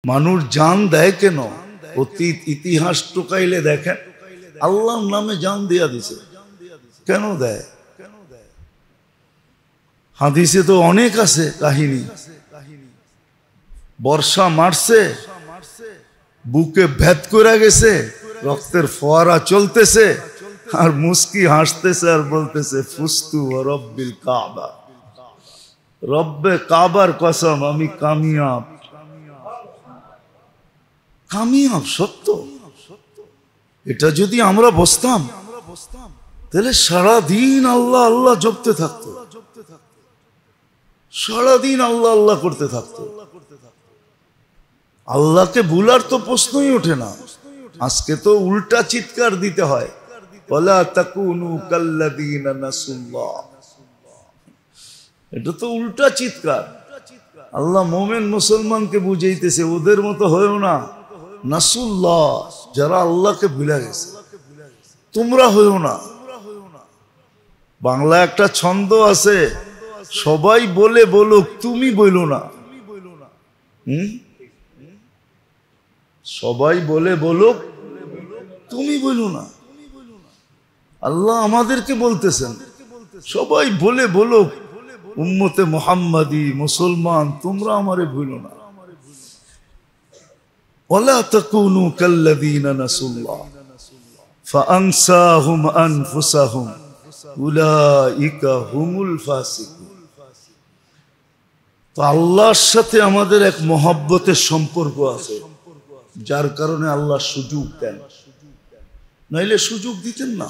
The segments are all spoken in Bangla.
মানুষ জান দেয় কেন? অতীত ইতিহাস টোকাইলে দেখেন আল্লাহর নামে জান দিয়া দিছে। কেন দেয়? হাদিসে তো অনেক আছে কাহিনী। বর্ষা মারছে, বুকে ভেদ করে গেছে, রক্তের ফোয়ারা চলতেছে, আর মুস্কি হাসতেছে আর বলতেছে ফুস্তু রব্বিল কাবা, রব্বে কাবার কসম আমি কামিয়াব। কামিয়াব সত্য। এটা যদি আমরা বসতাম তাহলে সারাদিন আল্লাহ আল্লাহ জপতে থাকতো, সারাদিন আল্লাহ আল্লাহ করতে থাকতো। আল্লাহকে ভুলার তো প্রশ্নই ওঠে না। আজকে তো উল্টা চিৎকার দিতে হয়, ওয়ালা তাকুনু কাল্লাযীনা নাসুল্লাহ। এটা তো উল্টা চিৎকার। আল্লাহ মোমেন মুসলমানকে বুঝাইতেছে ওদের মতো হয়েও না, নাসুল্লাহ যারা আল্লাহকে ভুলে গেছে তোমরা হয়েও না। বাংলা একটা ছন্দ আছে, সবাই বলে বলুক তুমি বইলো না। সবাই বলে বলুক তুমি বইলো না। আল্লাহ আমাদেরকে বলতেছেন সবাই বলে বলুক উম্মতে মুহাম্মাদি মুসলমান তোমরা আমারে ভুলো না। ওয়ালা তাকুনু কাল্লাযীনা নাসুল্লাহ ফাআনসাহুম আনফুসাহুম উলাইকা হুমুল ফাসিকুন। তো আল্লাহর সাথে আমাদের এক মহব্বতের সম্পর্ক আছে, যার কারণে আল্লাহ সুযোগ দেন, নাইলে সুযোগ দিতেন না,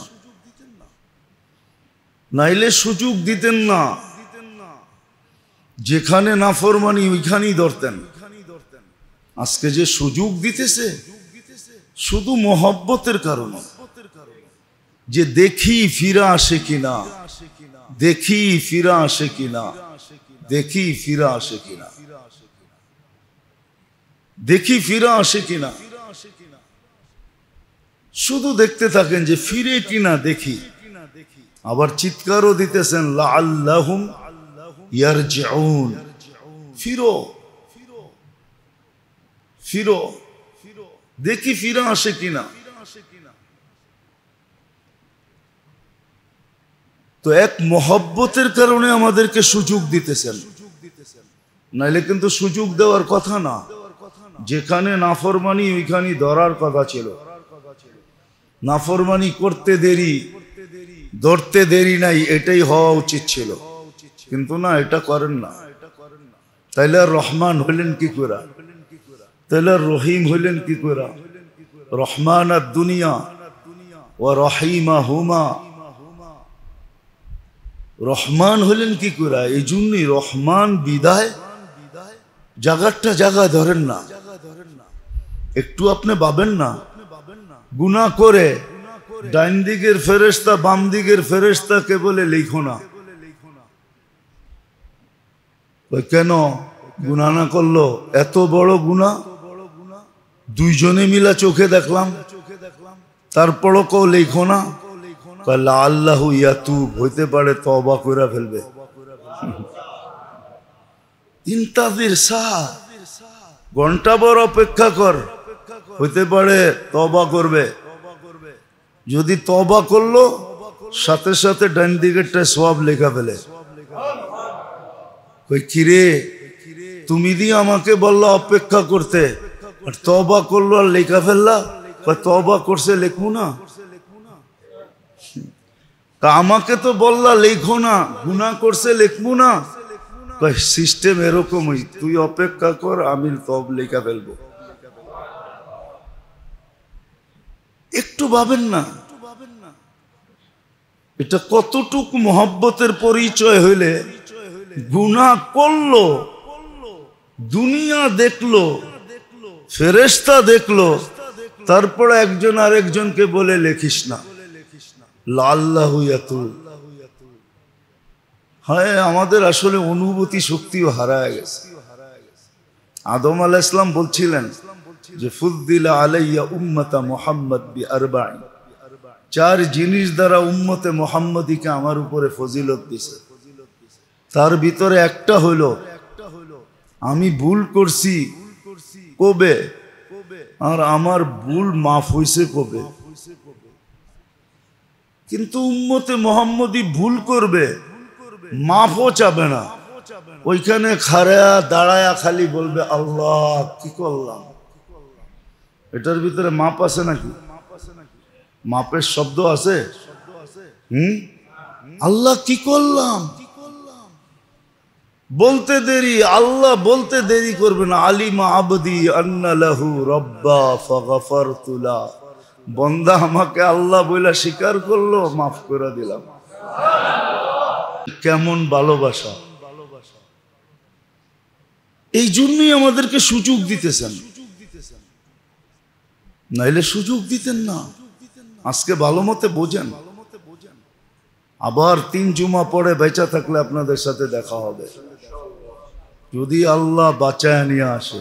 নাইলে সুযোগ দিতেন না। যেখানে নাফরমানি ওইখানেই ধরতেন। আজকে যে সুযোগ দিতেছে শুধু মহব্বতের কারণে, যে দেখি ফিরা আসে কিনা, দেখি ফিরা আসে কিনা, দেখি ফিরা আসে কিনা, দেখি ফিরা আসে কিনা, শুধু দেখতে থাকেন যে ফিরে কিনা দেখি। আবার চিৎকারও দিতেছেন লাআল্লাহুম ইয়ারজিউন, ফিরো ফিরো, দেখি ফিরা আসে কিনা। তো এক মহব্বতের কারণে আমাদেরকে সুযোগ দিতেছেন, নাইলে কিন্তু সুযোগ দেওয়ার কথা না। যেখানে নাফরমানি ওইখানে ধরার কথা ছিল। নাফরমানি করতে দেরি, ধরতে দেরি নাই, এটাই হওয়া উচিত ছিল, কিন্তু না, এটা করেন না। তাইলে আর রহমান হইলেন কি করে? তাইলে আর রহিম হইলেন কি করে? রহমান আর দুনিয়া ও রহিমা হুমা, রহমান হইলেন কি করে? এই জন্যই রহমান বিদায় জাগারটা জায়গা ধরেন না। একটু আপনি ভাবেন না, গুনাহ করে ডাইন দিকের ফেরেশতা বাম দিকের ফেরেশতাকে বলে লিখো না। কেন গুনাহ না করলো? এত বড় গুনাহ দুইজনে মিলা চোখে দেখলাম, তারপরও কেউ লিখো না। লাআল্লাহু ইয়াতুব, হইতে পারে তওবা করে ফেলবে। ইন্তাজির সাআ, ঘন্টা বড় অপেক্ষা কর, হইতে পারে তওবা করবে। যদি তওবা করলো সাথে সাথে ডান দিকেরটা সওয়াব লেখা ফেলে। কই কিরে তুমি দিয়ে আমাকে বললা অপেক্ষা করতে, আর তওবা করলো আর লেখা ফেললা। তওবা করছে লেখবো না? আমাকে তো বললা লেখো না, গুনাহ করছে লিখবো না। সিস্টেম এরকমই, তুই অপেক্ষা কর আমি তব লেখা ফেলবো। একটু ভাবেন না এটা কতটুকু মহব্বতের পরিচয় হইলে গুনাহ করলো, দুনিয়া দেখলো, ফেরেশতা দেখলো, তারপর একজন আরেকজনকে বলে লেখিস না। লাআল্লাহু ইয়াতুব। হ্যাঁ, আমাদের আসলে অনুভূতি শক্তিও হারায় গেছে। আদম আলাইহিস সালাম বলছিলেন যে ফুদ্দিলা আলাইয়া উম্মাতা মুহাম্মদ বিআরবাঈন, চার জিনিস দ্বারা উম্মতে মুহাম্মদীকে আমার উপরে ফজিলত দিয়েছে। তার ভিতরে একটা হলো আমি ভুল করছি কবে, আর আমার ভুল মাফ হইছে কবে। কিন্তু উম্মতে মুহাম্মদী ভুল করবে, মাফও চাবে না। ওইখানে খাড়া দাঁড়ায়া খালি বলবে আল্লাহ কি করলাম। এটার ভিতরে মাপ আছে নাকি? মাপের শব্দ আছে? আল্লাহ কি করলাম বলতে দেরি, আল্লাহ বলতে দেরি করবে না। আলিমা আবদি আন্না লাহু রব্বা ফাগফারতু লা। বান্দা আমাকে আল্লাহ বইলা স্বীকার করলো, মাফ করে দিলাম। কেমন ভালোবাসা! এই জন্যই আমাদেরকে সুযোগ দিতেছেন, নাইলে সুযোগ দিতেন না। আজকে ভালো মতে বোঝেন। আবার 3 জুমা পরে বেঁচে থাকলে আপনাদের সাথে দেখা হবে, যদি আল্লাহ বাঁচায় নিয়ে আসে।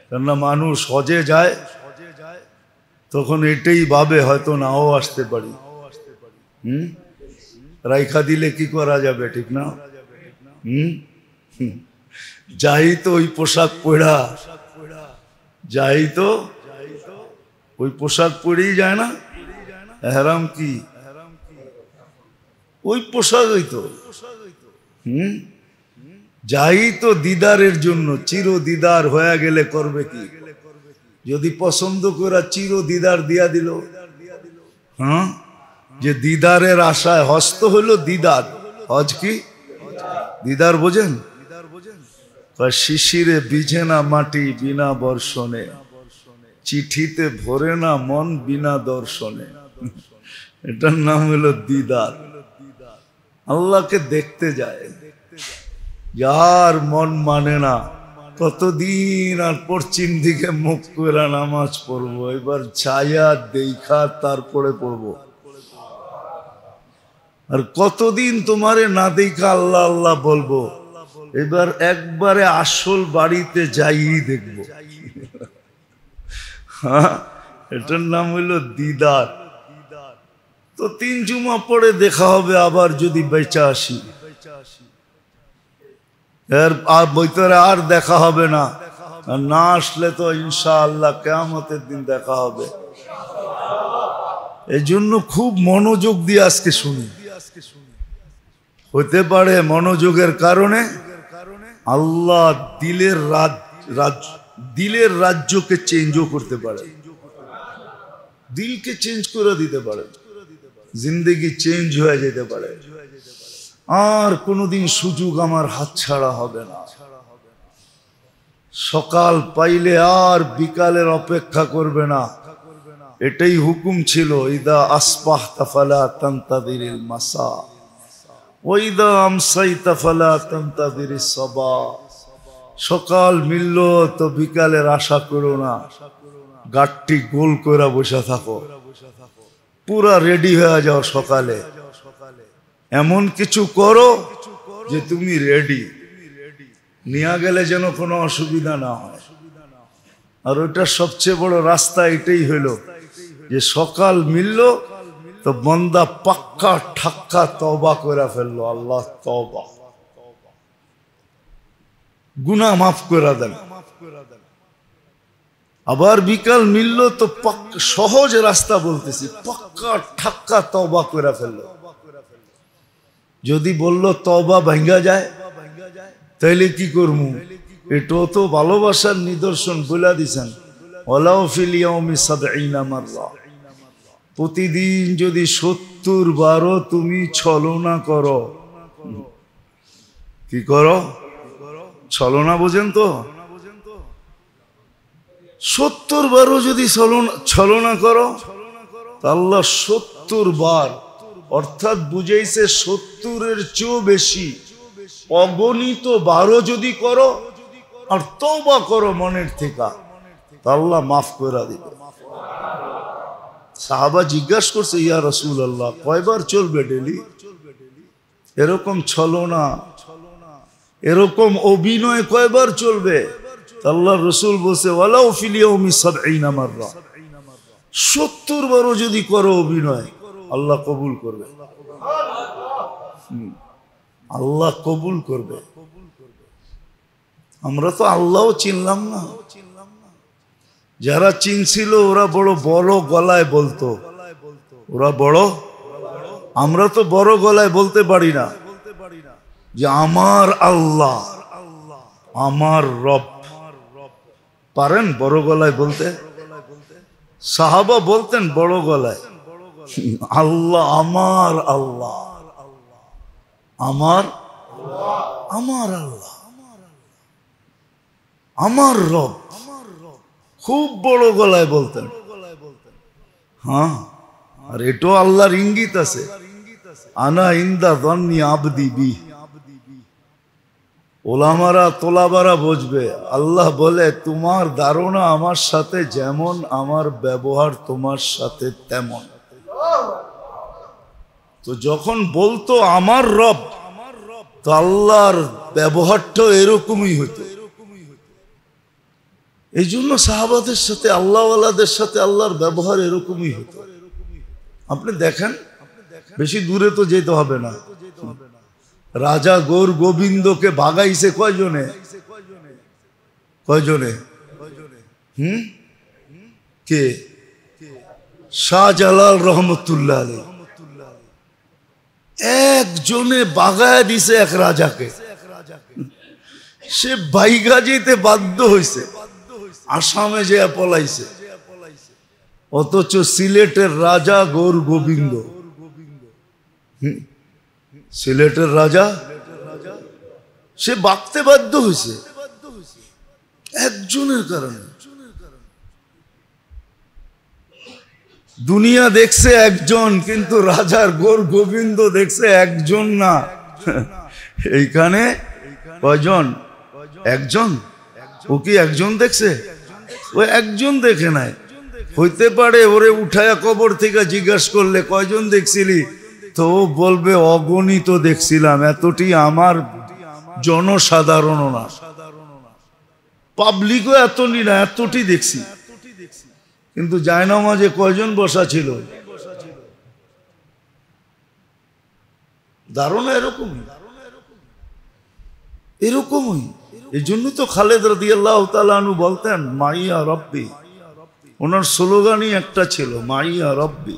কেননা মানুষ হজে যায়, তখন এটাই ভাবে হয়তো নাও আসতে পারি। রাইখা দিলে কি করা যাবে, ঠিক না? যাই তো ওই পোশাক পরা, যাই তো ওই পোশাক পরেই যায় না। এহরাম কি ওই পোশাকই তো। যাই তো দিদারের জন্য, চির দিদার হয়ে গেলে করবে কি? যদি পছন্দ করে চির দিদার দিয়া দিল, হ্যাঁ, যে দিদারের আশায় হস্ত হলো দিদার। হজ কি দিদার বোঝেন? শিশিরে ভিজে না মাটি বিনা বর্ষণে, চিঠিতে ভরে না মন বিনা দর্শনে। এটার নাম হলো দিদার। আল্লাহকে দেখতে যায়, যার মন মানে না, কতদিন আর পশ্চিম দিকে মুখ করে নামাজ পড়বো, এবার ছায়া দেখা তারপরে পড়বো। আর কতদিন তোমারে না দেখা আল্লাহ আল্লাহ বলবো, এবার একবারে আসল বাড়িতে যাই দেখবো। হ্যাঁ, এটার নাম হইল দিদার। তো 3 জুমা পরে দেখা হবে, আবার যদি বেঁচে আসি। এর আর ভিতরে আর দেখা হবে না, আর না আসলে তো ইনশাআল্লাহ কিয়ামতের দিন দেখা হবে। এই জন্য খুব মনোযোগ দিয়ে আজকে শুনি। হতে পারে মনোযোগের কারণে আল্লাহ দিলের রাজ্যকে চেঞ্জও করতে পারে, দিলকে চেঞ্জ করে দিতে পারে, জিন্দেগি চেঞ্জ হয়ে যেতে পারে। আর কোনোদিন সুযোগ আমার হাতছাড়া হবে না। সকাল পাইলে আর বিকালের অপেক্ষা করবে না। এটাই হুকুম ছিল, ইদা আসবাহতা ফালা তানতাযিরিল মাসা ওয়া ইদা আমসাইতা ফালা তানতাযিরিস সাবা। সকাল মিলল তো বিকালের আশা করো না, গাটটি গোল করে বসে থাকো, পুরা রেডি হয়ে যাও। সকালে এমন কিছু করো যে তুমি রেডি, নিয়ে গেলে যেন কোনো অসুবিধা না হয়। আর ওইটা সবচেয়ে বড় রাস্তা এটাই হইল যে সকাল মিলল তো বন্দা পাক্কা ঠাক্কা তওবা করে ফেললো। আল্লাহ তওবা, গুনাহ মাফ করে দেন। আবার বিকাল মিলল তো সহজ রাস্তা বলতেছি, পাক্কা ঠাক্কা তওবা করে ফেললো। যদি বলল তওবা ভাঙ্গা যায়, তাইলে কি করবো? এটাও তো ভালোবাসার নিদর্শন বলে দিছেন, ওয়ালাউ ফিল ইয়াউমি ৭০ মাররা। প্রতিদিন যদি ৭০ বারও তুমি ছলনা করো, কি করো? ছলনা বোঝেন তো? ৭০ বারও যদি ছলনা করো, আল্লাহ ৭০ বার, অর্থাৎ বুঝাইছে ৭০-এর চেয়েও বেশি, অগণিত বারও যদি করো আর তওবা করো মনের থেকে, আল্লাহ মাফ করে দিবে। সাহাবা জিজ্ঞাসা করছে, ইয়া রাসূলুল্লাহ, কয়বার চলবে ডেলি? এরকম ছলনা, এরকম অভিনয় কয়বার চলবে? আল্লাহ রসুল বলছে, ওয়ালাউ ফিল ইয়াউমি ৭০ মাররা। ৭০ বারও যদি করো অভিনয়, আল্লাহ কবুল করবে। আল্লাহ কবুল করবে। আমরা তো আল্লাহও চিনলাম না। যারা চিনছিল ওরা বড় বড় গলায় বলতো, ওরা বড়, আমরা তো বড় গলায় বলতে পারি না যে আমার আল্লাহ, আমার রব। পারেন বড় গলায় বলতে? সাহাবা বলতেন বড় গলায়, আল্লাহ, আমার আল্লাহ, আমার আমার আল্লাহ, আমার রব, খুব বড় গলায় বলতেন। হ্যাঁ, আর এটাও আল্লাহর ইঙ্গিত আছে, আনা ইন্দা যন্নি আবদি বি। ওলামারা তোলাবারা বুঝবে, আল্লাহ বলে তোমার ধারণা আমার সাথে যেমন, আমার ব্যবহার তোমার সাথে তেমন। তো যখন বলতো আমার রব, তো আল্লাহর ব্যবহারটাও এরকমই হতো। এই জন্য সাহাবাদের সাথে, আল্লাহওয়ালাদের সাথে আল্লাহর ব্যবহার এরকমই হতো। আপনি দেখেন, বেশি দূরে তো যেতে হবে না, রাজা গৌর গোবিন্দকে ভাগাইছে কয়জনে? কয়জনে? কে? শাহজালাল রহমতুল্লাহ আলাইহি একজনে বাগায় দিছে এক রাজাকে। সে বাইগা যেতে বাধ্য হয়েছে, আসামে যে পলাইছে। অথচ সিলেটের রাজা গৌর গোবিন্দ, সিলেটের রাজা, সে বাঁকতে বাধ্য হয়েছে একজনের কারণে। দুনিয়া দেখছে একজন, কিন্তু রাজার গৌর গোবিন্দ দেখছে একজন না। এইখানে কয়জন? একজন। ও কি একজন দেখছে? ও একজন দেখে নাই। হইতে পারে ওরে উঠায়া কবর থেকে জিজ্ঞাসা করলে কয়জন দেখছিলি, তো বলবে অগণিত দেখছিলাম, এতটি আমার জনসাধারণ না, পাবলিকও এতটি না, এতটি দেখছি। কিন্তু জায়নামাজে কয়জন বসা ছিল? ধারণা এরকমই, এরকমই। এই জন্য তো খালেদ রাদিয়াল্লাহু তাআলা আনহু বলতেন মাইয়া রব্বি। ওনার স্লোগানই একটা ছিল, মাইয়া রব্বি,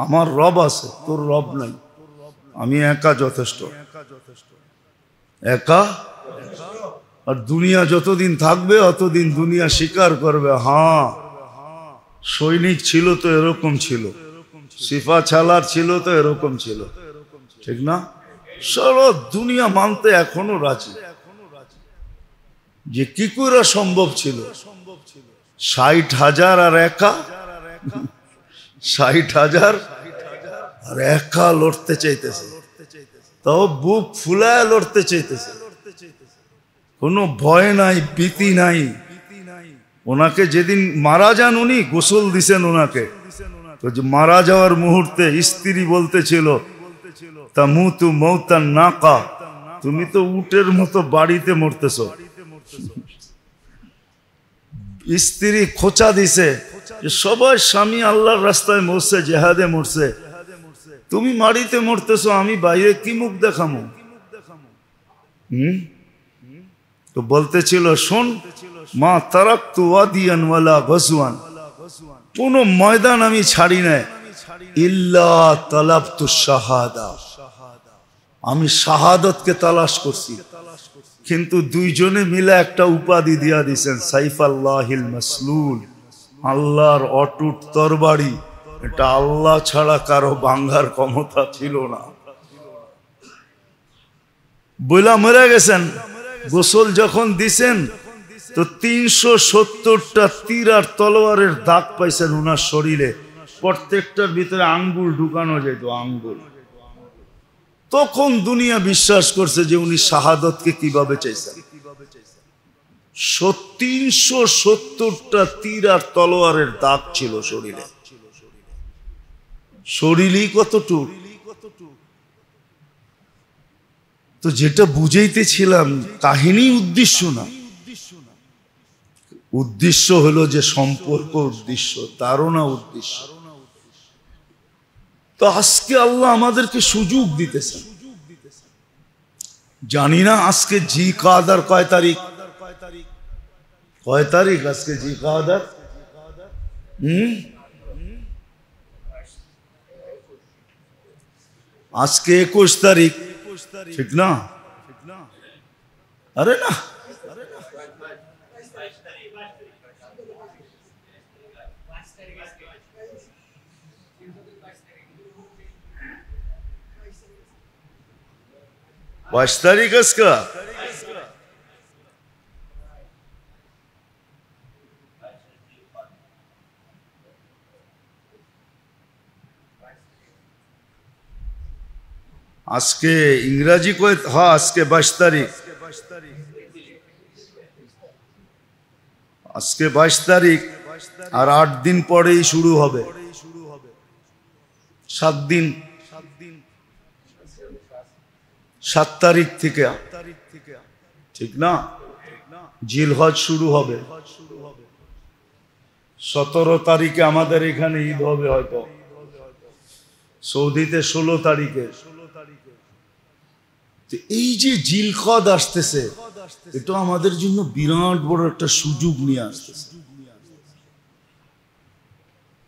আমার রব আছে, তোর রব নাই, আমি একা যথেষ্ট, একা। আর দুনিয়া যতদিন থাকবে অতদিন দুনিয়া স্বীকার করবে, হ্যাঁ সৈনিক ছিল তো এরকম ছিল, সিফা ছালার ছিল তো এরকম ছিল, ঠিক না? সারা দুনিয়া মানতে এখনো রাজি যে কি করে সম্ভব ছিল। 60,000 আর একা, 60,000 আর একা লড়তে চাইতেছে, তাও বুক ফুলায় লড়তে চাইতেছে, কোনো ভয় নাই, ভীতি নাই। ওনাকে যেদিন মারা যান, উনি গোসল দিছেন ওনাকে, তো যে মারা যাওয়ার মুহূর্তে স্ত্রী বলতেছিল তামুতু মৌতান নাকা, তুমি তো উটের মতো বাড়িতে মরতেছ। স্ত্রী খোঁচা দিছে যে সবাই স্বামী আল্লাহর রাস্তায় মরছে, জেহাদে মরছে, তুমি মাড়িতে মরতেছ, আমি বাইরে কি মুখ দেখামো? তো বলতেছিল শোন, মা তারাকতু ওয়াদিয়ান ওয়ালা গজওয়ান, কোন ময়দান আমি ছাড়ি নাই, ইল্লা তালাবতু শাহাদা, আমি শাহাদতকে তালাশ করছি। কিন্তু দুইজনে মিলে একটা উপাধি দিয়া দিছেন, সাইফাল্লাহিল মাসলুল, আল্লাহর অটুট তরবারি। এটা আল্লাহ ছাড়া কারো ভাঙার ক্ষমতা ছিল না। বইলা মরে গেছেন। গোসল যখন দিছেন তো 370টা তীর আর তলোয়ারের দাগ পাইছেন ওনার শরীরে, প্রত্যেকটার ভিতরে আঙ্গুল ঢুকানো যেত, আঙ্গুল। তখন দুনিয়া বিশ্বাস করছে যে উনি শাহাদতকে কিভাবে চাইছেন। 370টা তীর আর তলোয়ারের দাগ ছিল শরীরে। শরীরই কতটুক। তো যেটা বুঝাইতেছিলাম, কাহিনী উদ্দেশ্য না, উদ্দেশ্য হলো যে সম্পর্ক উদ্দেশ্য, ধারণা উদ্দেশ্য। তো আজকে আল্লাহ আমাদেরকে সুযোগ দিতেছেন। জানি না আজকে জি কাদার কয় তারিখ, কয় তারিখ আজকে জি কাদার? আজকে 21 তারিখ, ঠিক না? আরে না, 22 তারিখ আজকে। আজকে ইংরাজি কয়, হ্যাঁ আজকে 22 তারিখ। আজকে 22 তারিখ, আর 8 দিন পরেই শুরু হবে, 7 দিন, 7 তারিখ থেকে, ঠিক না? জিলহজ শুরু হবে। 17 তারিখে আমাদের এখানে ঈদ হবে হয়তো, সৌদিতে 16 তারিখে। এই যে জিলকদ আসতেছে, এটা আমাদের জন্য বিরাট বড় একটা সুযোগ নিয়ে আসতেছে।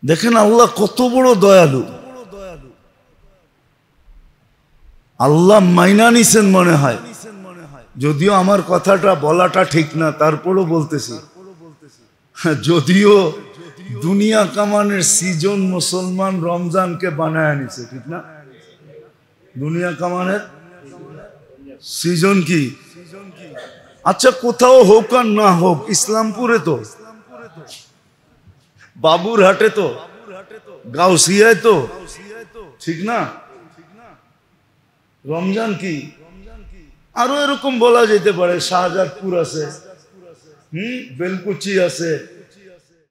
দেখেন আল্লাহ কত বড় দয়ালু। আল্লাহ মাইনা নিছেন মনে হয়, যদিও আমার কথাটা বলাটা ঠিক না, তারপরও বলতেছি। যদিও দুনিয়া কামানের সিজন মুসলমান রমজানকে বানায় নিছে, ঠিক না? দুনিয়া কামানের সিজন কি? আচ্ছা কোথাও হোক আর না হোক, ইসলামপুরে তো, বাবুরহাটে তো, গাউসিয়ায় তো, ঠিক না? রমজান কি? আরো এরকম বলা যেতে পারে, শাহজাদপুর আছে, বেলকুচি আছে,